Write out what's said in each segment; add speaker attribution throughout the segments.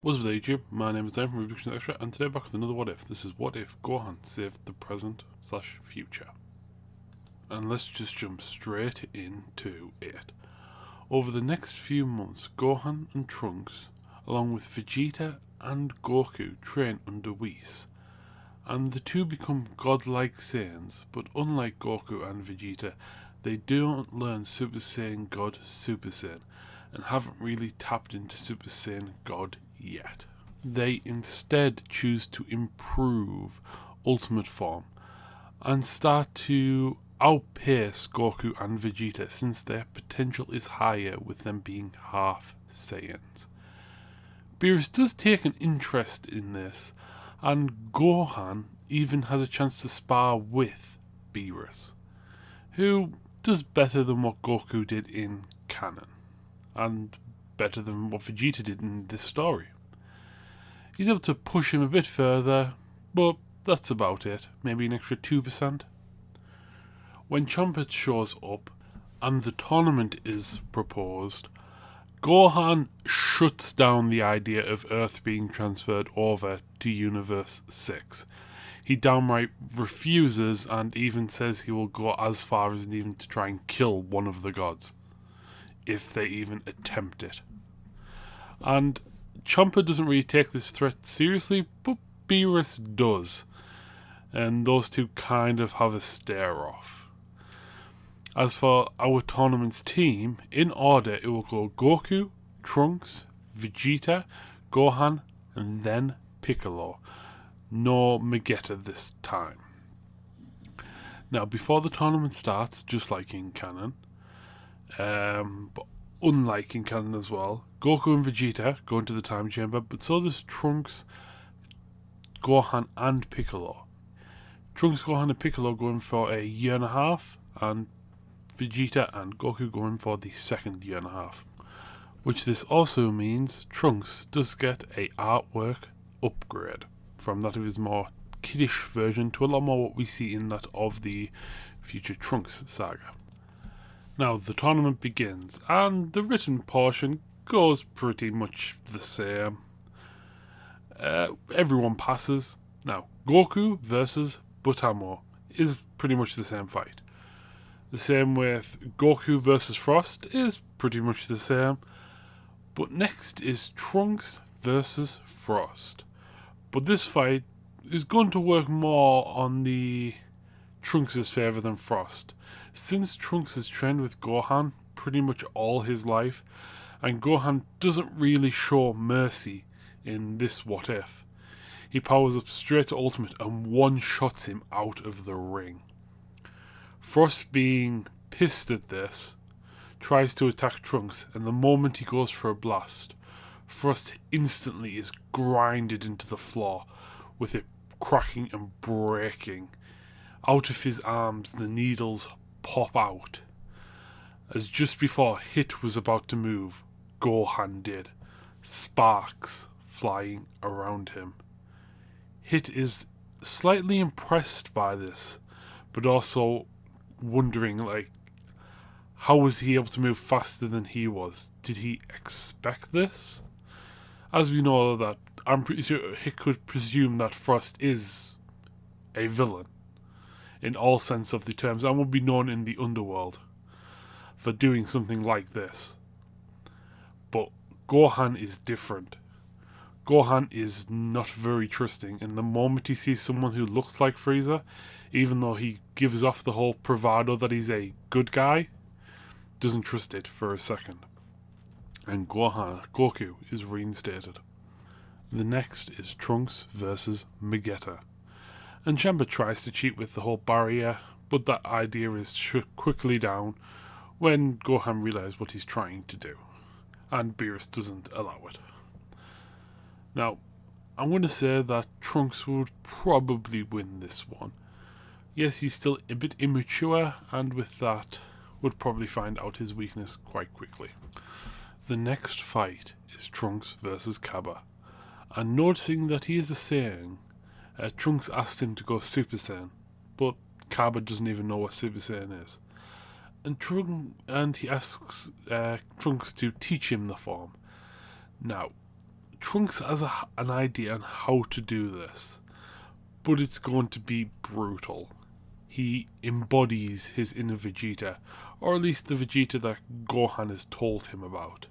Speaker 1: What's up there, YouTube? My name is Dan from Reduction Extra, and today back with another What If. This is What If Gohan saved the present / future. And let's just jump straight into it. Over the next few months, Gohan and Trunks, along with Vegeta and Goku, train under Whis, and the two become godlike Saiyans, but unlike Goku and Vegeta, they don't learn Super Saiyan God Super Saiyan, and haven't really tapped into Super Saiyan God yet. They instead choose to improve Ultimate Form and start to outpace Goku and Vegeta, since their potential is higher with them being half Saiyans. Beerus does take an interest in this, and Gohan even has a chance to spar with Beerus, who does better than what Goku did in canon, and better than what Vegeta did in this story. He's able to push him a bit further, but that's about it. Maybe an extra 2%. When Chompet shows up and the tournament is proposed, Gohan shuts down the idea of Earth being transferred over to Universe 6. He downright refuses and even says he will go as far as even to try and kill one of the gods, if they even attempt it. And Champa doesn't really take this threat seriously, but Beerus does. And those two kind of have a stare-off. As for our tournament's team, in order it will go Goku, Trunks, Vegeta, Gohan, and then Piccolo. No Vegeta this time. Now, before the tournament starts, just like in canon, but unlike in canon as well, Goku and Vegeta go into the time chamber, but so does Trunks, Gohan, and Piccolo. Trunks, Gohan, and Piccolo go in for a year and a half, and Vegeta and Goku go in for the second year and a half. Which this also means Trunks does get a artwork upgrade from that of his more kiddish version to a lot more what we see in that of the future Trunks saga. Now the tournament begins, and the written portion goes pretty much the same. Everyone passes. Now, Goku versus Butamo is pretty much the same fight. The same with Goku versus Frost is pretty much the same. But next is Trunks versus Frost. But this fight is going to work more on the Trunks' favour than Frost, since Trunks has trained with Gohan pretty much all his life, and Gohan doesn't really show mercy in this What If. He powers up straight to Ultimate and one-shots him out of the ring. Frost, being pissed at this, tries to attack Trunks, and the moment he goes for a blast, Frost instantly is grinded into the floor, with it cracking and breaking. Out of his arms, the needles pop out. As just before Hit was about to move, Gohan did, sparks flying around him. Hit is slightly impressed by this, but also wondering, how was he able to move faster than he was? Did he expect this? As we know that, I'm pretty sure Hit could presume that Frost is a villain in all sense of the terms, and would be known in the underworld for doing something like this. But Gohan is different. Gohan is not very trusting, and the moment he sees someone who looks like Frieza, even though he gives off the whole bravado that he's a good guy, doesn't trust it for a second. And Goku is reinstated. The next is Trunks versus Vegeta. And Champa tries to cheat with the whole barrier, but that idea is shut quickly down when Gohan realizes what he's trying to do, and Beerus doesn't allow it. Now, I'm going to say that Trunks would probably win this one. Yes, he's still a bit immature, and with that, would probably find out his weakness quite quickly. The next fight is Trunks versus Cabba, and noticing that he is a Saiyan, Trunks asks him to go Super Saiyan, but Cabba doesn't even know what Super Saiyan is. And he asks Trunks to teach him the form. Now, Trunks has an idea on how to do this, but it's going to be brutal. He embodies his inner Vegeta, or at least the Vegeta that Gohan has told him about.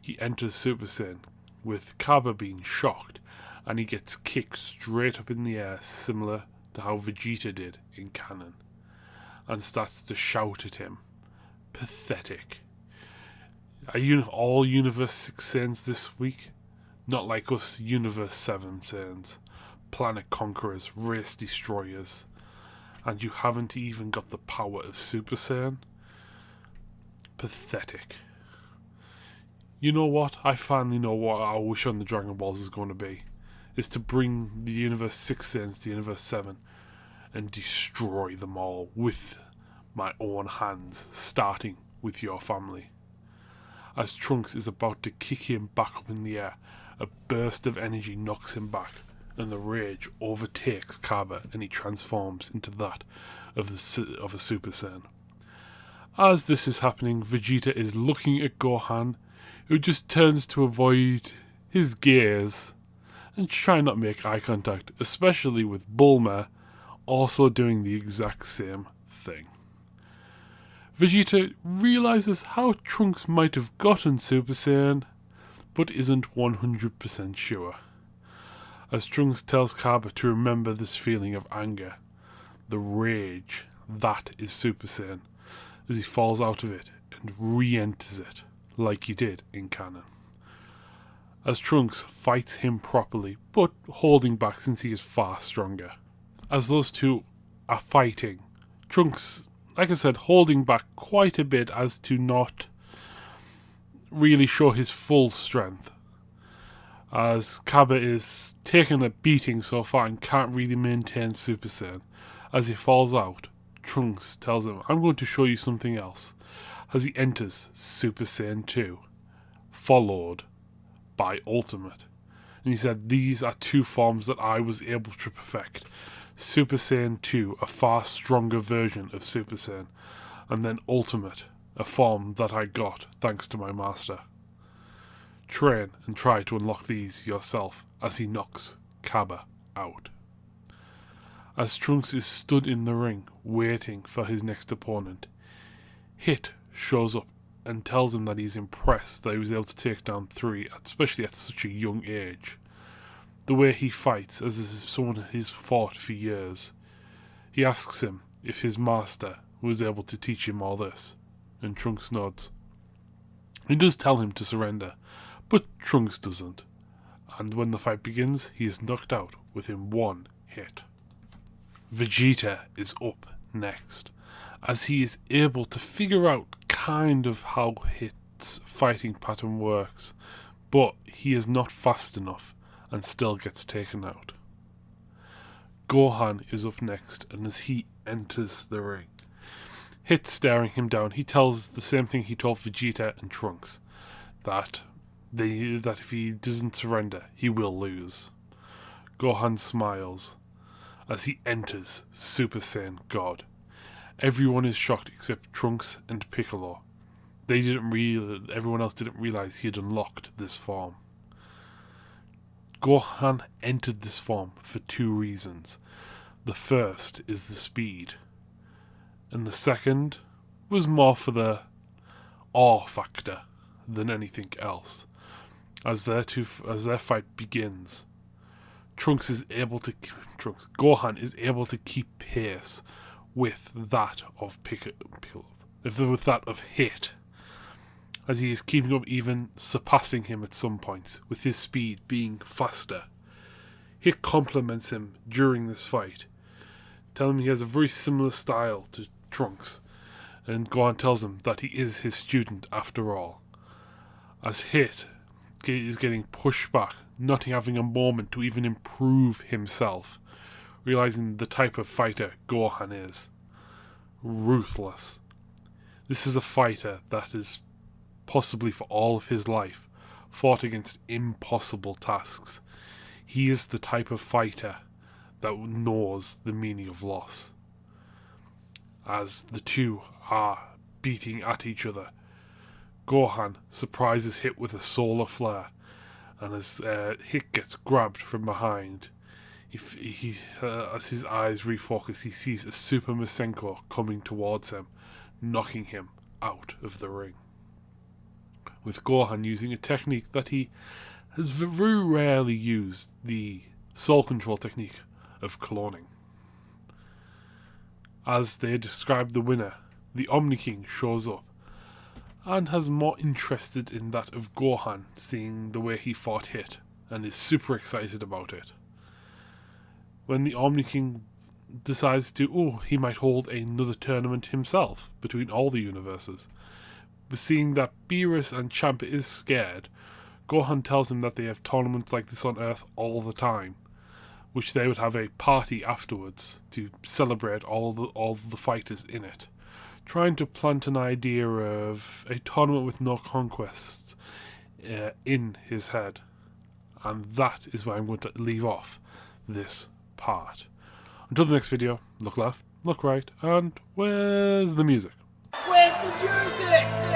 Speaker 1: He enters Super Saiyan, with Kaba being shocked, and he gets kicked straight up in the air, similar to how Vegeta did in canon, and starts to shout at him. Pathetic. Are you all Universe 6 Saiyans this week? Not like us Universe 7 Saiyans, planet conquerors, race destroyers, and you haven't even got the power of Super Saiyan? Pathetic. You know what? I finally know what our wish on the Dragon Balls is going to be. Is to bring the Universe 6 Saiyans to Universe 7 and destroy them all with my own hands, starting with your family. As Trunks is about to kick him back up in the air, a burst of energy knocks him back, and the rage overtakes Kaba, and he transforms into that of a Super Saiyan. As this is happening, Vegeta is looking at Gohan, who just turns to avoid his gaze and try not to make eye contact, especially with Bulma also doing the exact same thing. Vegeta realizes how Trunks might have gotten Super Saiyan, but isn't 100% sure. As Trunks tells Kaba to remember this feeling of anger, the rage that is Super Saiyan, as he falls out of it and re-enters it like he did in canon. As Trunks fights him properly, but holding back since he is far stronger. As those two are fighting, Trunks, like I said, holding back quite a bit as to not really show his full strength. As Kaba is taking a beating so far and can't really maintain Super Saiyan. As he falls out, Trunks tells him, I'm going to show you something else. As he enters Super Saiyan 2, followed by Ultimate. And he said, these are two forms that I was able to perfect. Super Saiyan 2, a far stronger version of Super Saiyan, and then Ultimate, a form that I got thanks to my master. Train and try to unlock these yourself, as he knocks Kaba out. As Trunks is stood in the ring, waiting for his next opponent, Hit shows up and tells him that he's impressed that he was able to take down 3, especially at such a young age. The way he fights, as if someone has fought for years. He asks him if his master was able to teach him all this, and Trunks nods. He does tell him to surrender, but Trunks doesn't, and when the fight begins, he is knocked out within 1 hit. Vegeta is up next, as he is able to figure out kind of how Hit's fighting pattern works, but he is not fast enough and still gets taken out. Gohan is up next, and as he enters the ring, Hit staring him down, he tells the same thing he told Vegeta and Trunks, that if he doesn't surrender, he will lose. Gohan smiles as he enters Super Saiyan God. Everyone is shocked except Trunks and Piccolo. Everyone else didn't realize he had unlocked this form. Gohan entered this form for 2 reasons. The first is the speed, and the second was more for the awe factor than anything else. As their fight begins, Gohan is able to keep pace with that of with that of Hit, as he is keeping up, even surpassing him at some points, with his speed being faster. Hit compliments him during this fight, telling him he has a very similar style to Trunks, and Gohan tells him that he is his student after all. As Hit is getting pushed back, not having a moment to even improve himself, realizing the type of fighter Gohan is. Ruthless. This is a fighter that is possibly for all of his life fought against impossible tasks. He is the type of fighter that knows the meaning of loss. As the two are beating at each other, Gohan surprises Hit with a solar flare, And as Hick gets grabbed from behind, as his eyes refocus, he sees a Super Masenko coming towards him, knocking him out of the ring. With Gohan using a technique that he has very rarely used, the soul control technique of cloning. As they describe the winner, the Omni King shows up and has more interested in that of Gohan, seeing the way he fought Hit, and is super excited about it. When the Omni King decides he might hold another tournament himself between all the universes. But seeing that Beerus and Champa is scared, Gohan tells him that they have tournaments like this on Earth all the time, which they would have a party afterwards to celebrate all the fighters in it, trying to plant an idea of a tournament with no conquests in his head. And that is where I'm going to leave off this part. Until the next video, look left, look right, and where's the music?
Speaker 2: Where's the music?